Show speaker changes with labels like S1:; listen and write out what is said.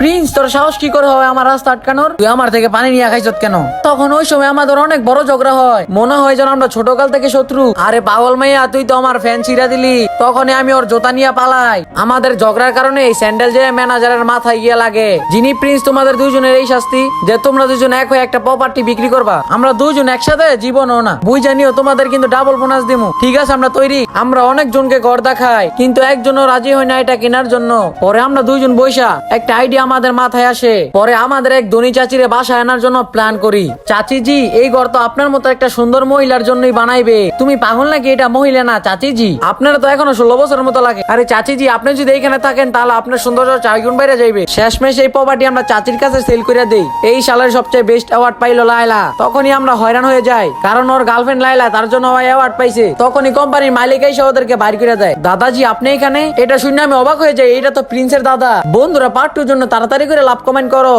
S1: Prince তোর সাহস কি করে হয় আমার রাস্তা আটকানোর? তুই আমার থেকে পানি নিয়ে খাইছত কেন? তখন ওই সময় আমাদের অনেক বড় ঝগড়া হয়, মনে হয় যেন আমরা ছোটকাল থেকে শত্রু। আরে পাগল মাইয়া, তুই তো আমার ফ্যান ছিঁড়া দিলি। তখনই আমি ওর জোতা নিয়ে পালাই। আমাদের ঝগড়ার কারণে এই স্যান্ডেল যে ম্যানেজারের মাথায় গিয়ে লাগে। যিনি প্রিন্স তোমাদের দুইজনের এই শাস্তি যে তোমরা দুজন এক হয়ে একটা প্রপার্টি বিক্রি করবা। আমরা দুইজন একসাথে জীবনও না বুঝ জানিও, তোমাদের কিন্তু ডাবল বোনাস দিমু। ঠিক আছে, আমরা তৈরি। আমরা অনেক জনকে ঘর দেখাই, কিন্তু একজনও রাজি হয় না এটা কেনার জন্য। পরে আমরা দুইজন বৈশা একটা আইডিয়া আমাদের মাথায় আসে। পরে আমাদের এক ধনী চাচিরে বাসায় আনার জন্য প্ল্যান করি। চাচিজি, এই ঘর তো আপনার মতো একটা সুন্দর মহিলার জন্যই বানাইবে। তুমি পাগল নাকি? এটা মহিলা না চাচিজি, আপনারা তো এখনো 16 বছরের মতো লাগে। আরে চাচিজি, আপনি যদি এইখানে থাকেন তাহলে আপনার সৌন্দর্য 4 গুণ বাইরে যাইবে। শেষমেশ এই প্রপার্টি আমরা চাচির কাছে সেল করে দেই। এই সালের সবচেয়ে বেস্ট অ্যাওয়ার্ড পাইলো লায়লা। তখনই আমরা হয়রান হয়ে যাই, কারণ ওর গার্লফ্রেন্ড লায়লা তার জন্য অ্যাওয়ার্ড পাইছে। তখনই কোম্পানির মালিক এসে ওদেরকে বাইর করে দেয়। দাদাজি, আপনি এখানে? এটা শুনে আমি অবাক হয়ে যাই, এটা তো প্রিন্সের দাদা। বন্ধুরা, পার্ট 2 জন্য তাড়াতাড়ি করে লাভ কমেন্ট করো।